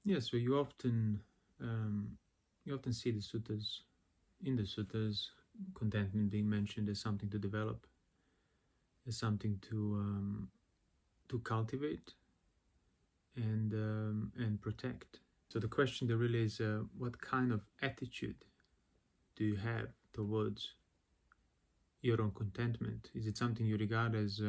Yeah, so you often see the suttas, in the suttas, contentment being mentioned as something to develop, as something to cultivate and protect. So the question there really is, what kind of attitude do you have towards your own contentment? Is it something you regard as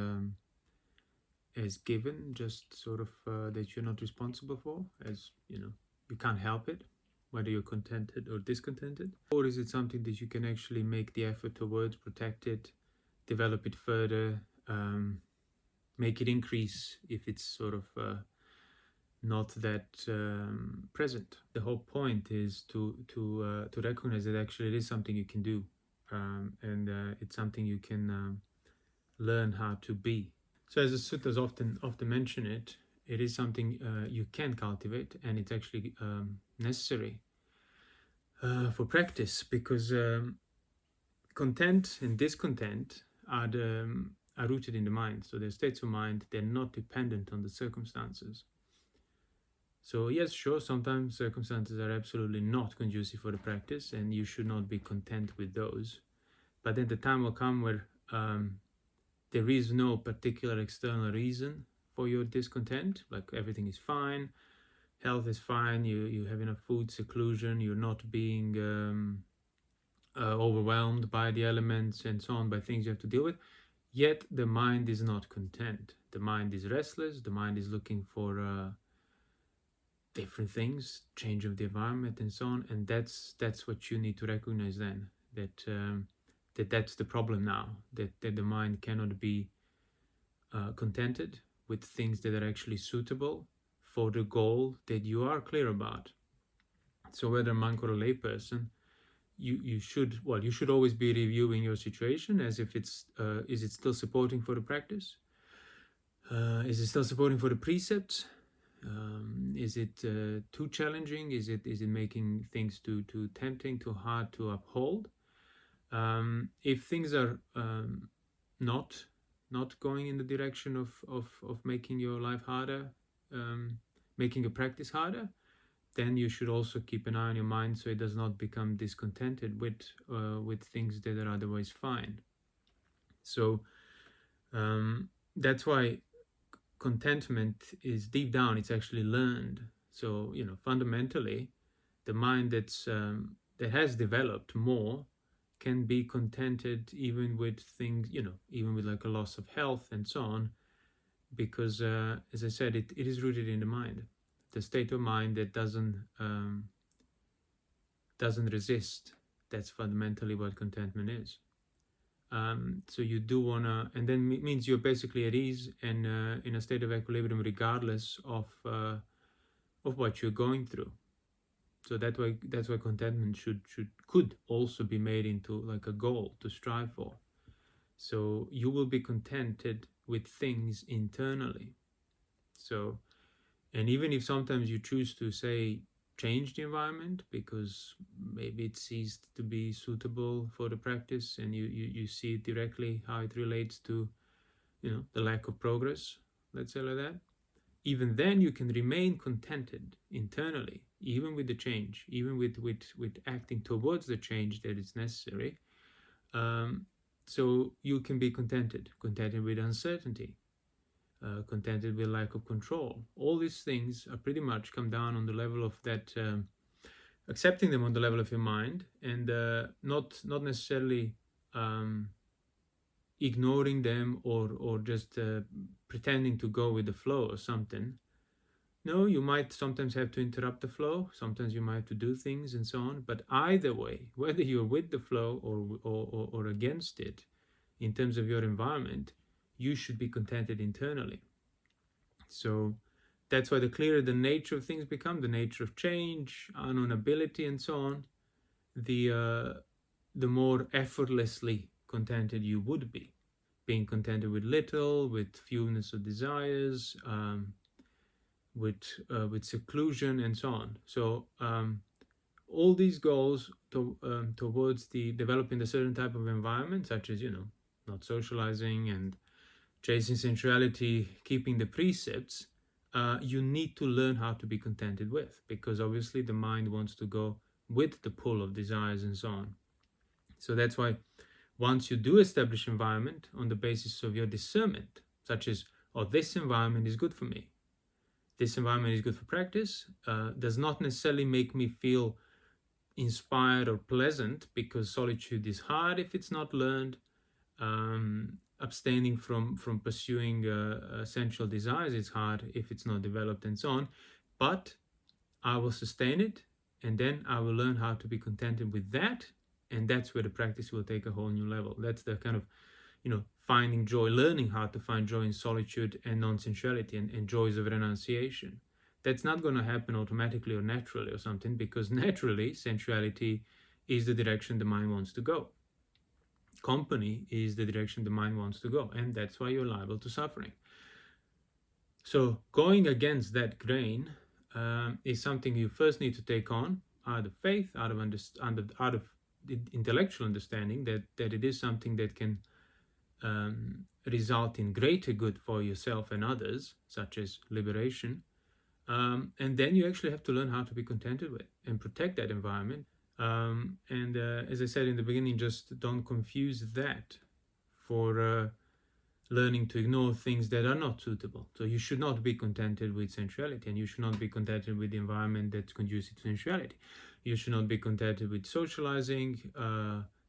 given, just sort of that you're not responsible for, as you can't help it, whether you're contented or discontented? Or is it something that you can actually make the effort towards, protect it, develop it further, make it increase if it's sort of not that present? The whole point is to recognize that actually it is something you can do, and it's something you can learn how to be. So as the suttas often mention it, it is something you can cultivate, and it's actually necessary for practice, because content and discontent are rooted in the mind. So they're states of mind. They're not dependent on the circumstances. So yes, sure, sometimes circumstances are absolutely not conducive for the practice, and you should not be content with those. But then the time will come where there is no particular external reason for your discontent, like everything is fine, health is fine, you have enough food, seclusion, you're not being overwhelmed by the elements and so on, by things you have to deal with, yet the mind is not content. The mind is restless, the mind is looking for different things, change of the environment and so on, and that's what you need to recognize then, that's the problem now, that the mind cannot be contented with things that are actually suitable for the goal that you are clear about. So whether a monk or a layperson, you should always be reviewing your situation as if it's is it still supporting for the practice? Is it still supporting for the precepts? Is it too challenging? Is it making things too tempting, too hard to uphold? If things are not going in the direction of making your life harder, making your practice harder, then you should also keep an eye on your mind so it does not become discontented with things that are otherwise fine. So that's why contentment is deep down, it's actually learned. So fundamentally, the mind that has developed more can be contented even with things, even with like a loss of health and so on, because as I said, it is rooted in the mind, the state of mind that doesn't resist. That's fundamentally what contentment is. So you do wanna, and then it means you're basically at ease and in a state of equilibrium, regardless of what you're going through. So that's why contentment could also be made into like a goal to strive for. So you will be contented with things internally. So, and even if sometimes you choose to say change the environment because maybe it ceased to be suitable for the practice, and you see directly how it relates to the lack of progress, let's say like that, even then you can remain contented internally, even with the change, even with acting towards the change that is necessary. So you can be contented with uncertainty, contented with lack of control. All these things are pretty much come down on the level of that, accepting them on the level of your mind, and not necessarily ignoring them or just pretending to go with the flow or something. No, you might sometimes have to interrupt the flow, sometimes you might have to do things and so on, but either way, whether you're with the flow or against it, in terms of your environment, you should be contented internally. So that's why the clearer the nature of things become, the nature of change, unknowability and so on, the more effortlessly contented you would be. Being contented with little, with fewness of desires, with seclusion and so on. So all these goals towards the developing a certain type of environment, such as not socializing and chasing sensuality, keeping the precepts, you need to learn how to be contented with, because obviously the mind wants to go with the pull of desires and so on. So that's why once you do establish environment on the basis of your discernment, such as, oh, this environment is good for me, this environment is good for practice, does not necessarily make me feel inspired or pleasant, because solitude is hard if it's not learned. Abstaining from pursuing sensual desires is hard if it's not developed, and so on. But I will sustain it, and then I will learn how to be contented with that, and that's where the practice will take a whole new level. That's the kind of, finding joy, learning how to find joy in solitude and non-sensuality, and joys of renunciation. That's not going to happen automatically or naturally or something, because naturally sensuality is the direction the mind wants to go. Company is the direction the mind wants to go, and that's why you're liable to suffering. So going against that grain is something you first need to take on out of faith, out of intellectual understanding that it is something that can result in greater good for yourself and others, such as liberation. And then you actually have to learn how to be contented with and protect that environment. As I said in the beginning, just don't confuse that for learning to ignore things that are not suitable. So you should not be contented with sensuality, and you should not be contented with the environment that's conducive to sensuality. You should not be contented with socializing,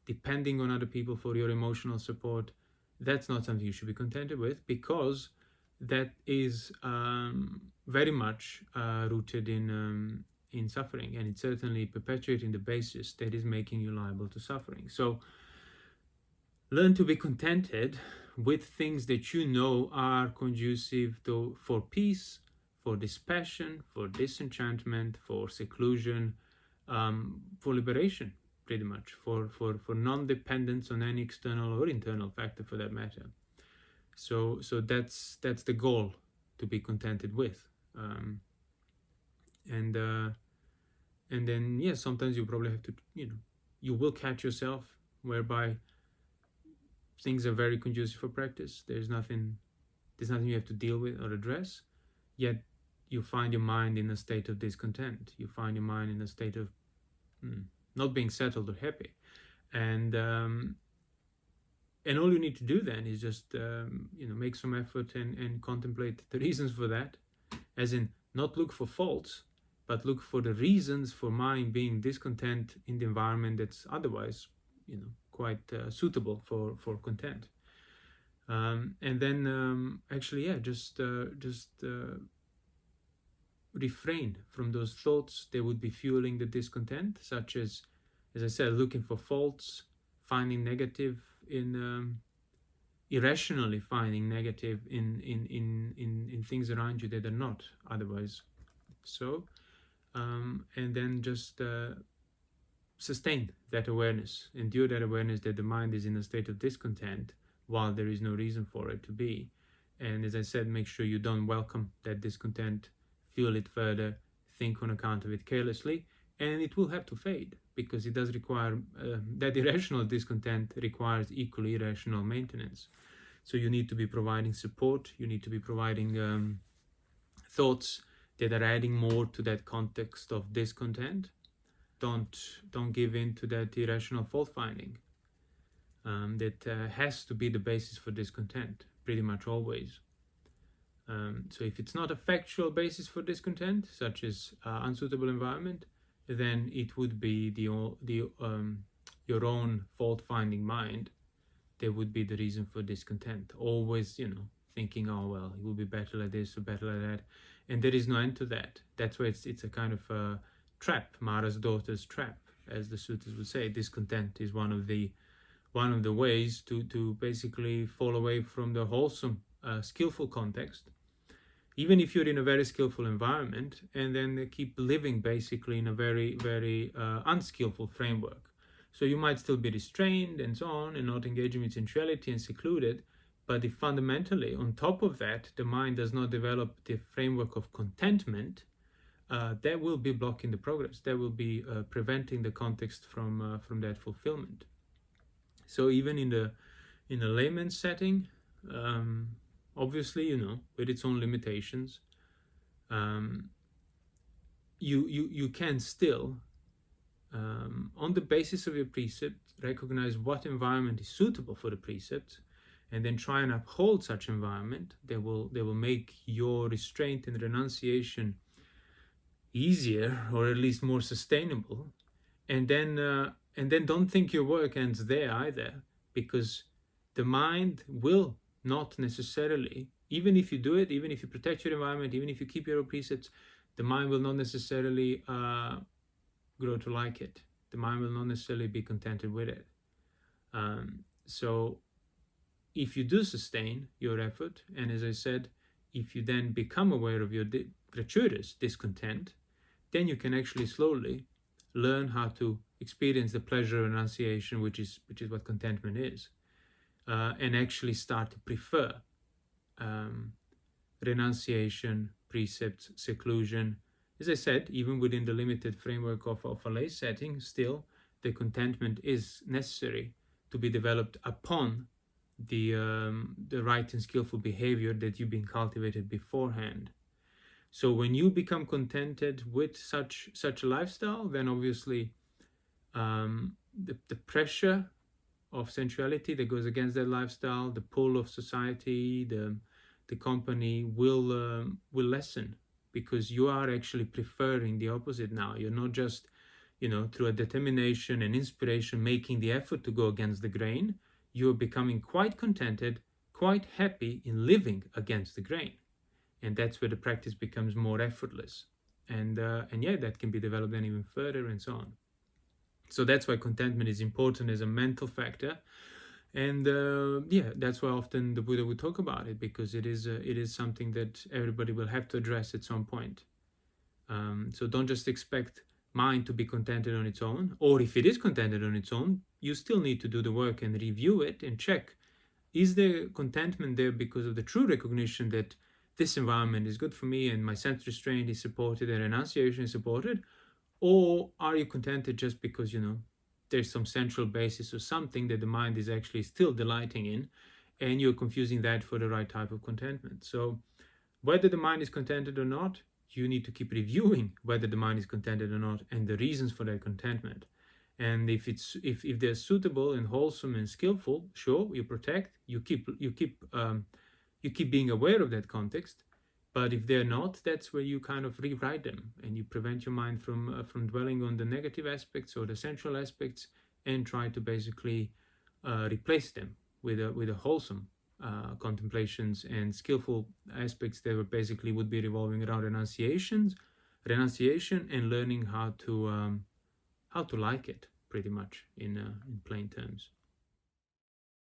depending on other people for your emotional support. That's not something you should be contented with, because that is very much rooted in suffering, and it's certainly perpetuating the basis that is making you liable to suffering. So learn to be contented with things that you know are conducive for peace, for dispassion, for disenchantment, for seclusion, for liberation, pretty much, for non-dependence on any external or internal factor for that matter. So that's the goal, to be contented with. And then, yes, sometimes you probably have to, you will catch yourself whereby things are very conducive for practice. There's nothing you have to deal with or address, yet you find your mind in a state of discontent. You find your mind in a state of not being settled or happy. And all you need to do then is just, make some effort and contemplate the reasons for that, as in not look for faults, but look for the reasons for mind being discontent in the environment that's otherwise, quite suitable for content. And then just refrain from those thoughts that would be fueling the discontent, such as I said, looking for faults, finding negative in irrationally finding negative in things around you that are not otherwise so, and then just sustain that awareness, endure that awareness that the mind is in a state of discontent while there is no reason for it to be. And as I said, make sure you don't welcome that discontent, fuel it further, think on account of it carelessly, and it will have to fade, because it does require that irrational discontent requires equally irrational maintenance. So you need to be providing support, you need to be providing thoughts that are adding more to that context of discontent. Don't give in to that irrational fault finding that has to be the basis for discontent pretty much always. So if it's not a factual basis for discontent, such as unsuitable environment, then it would be your own fault finding mind that would be the reason for discontent. Always, thinking, oh well, it will be better like this or better like that, and there is no end to that. That's why it's a kind of a trap, Mara's daughter's trap, as the sutras would say. Discontent is one of the ways to basically fall away from the wholesome, skillful context, even if you're in a very skillful environment, and then keep living basically in a very, very unskillful framework. So you might still be restrained and so on, and not engaging with sensuality and secluded, but if fundamentally on top of that the mind does not develop the framework of contentment, that will be blocking the progress. That will be preventing the context from that fulfillment. So even in the layman's setting, obviously, with its own limitations, you can still, on the basis of your precept, recognize what environment is suitable for the precept, and then try and uphold such environment. They will make your restraint and renunciation easier, or at least more sustainable. And then don't think your work ends there either, because the mind will not necessarily, even if you do it, even if you protect your environment, even if you keep your precepts, the mind will not necessarily grow to like it. The mind will not necessarily be contented with it. So if you do sustain your effort, and as I said, if you then become aware of your gratuitous discontent, then you can actually slowly learn how to experience the pleasure of renunciation, which is what contentment is, and actually start to prefer renunciation, precepts, seclusion. As I said, even within the limited framework of a lay setting, still the contentment is necessary to be developed upon the right and skillful behavior that you've been cultivated beforehand. So when you become contented with such a lifestyle, then obviously the pressure of sensuality that goes against that lifestyle, the pull of society, the company will lessen, because you are actually preferring the opposite now. You're not just, through a determination and inspiration making the effort to go against the grain. You're becoming quite contented, quite happy in living against the grain. And that's where the practice becomes more effortless. And that can be developed then even further and so on. So that's why contentment is important as a mental factor. And that's why often the Buddha would talk about it, because it is something that everybody will have to address at some point. So don't just expect mind to be contented on its own, or if it is contented on its own, you still need to do the work and review it and check, is there contentment there because of the true recognition that this environment is good for me and my sense restraint is supported and renunciation is supported? Or are you contented just because, there's some central basis or something that the mind is actually still delighting in, and you're confusing that for the right type of contentment? So whether the mind is contented or not, you need to keep reviewing whether the mind is contented or not and the reasons for that contentment. And if they're suitable and wholesome and skillful, sure, you protect, you keep being aware of that context. But if they're not, that's where you kind of rewrite them, and you prevent your mind from dwelling on the negative aspects or the central aspects, and try to basically replace them with a wholesome contemplations and skillful aspects that basically would be revolving around renunciation, and learning how to like it, pretty much in plain terms.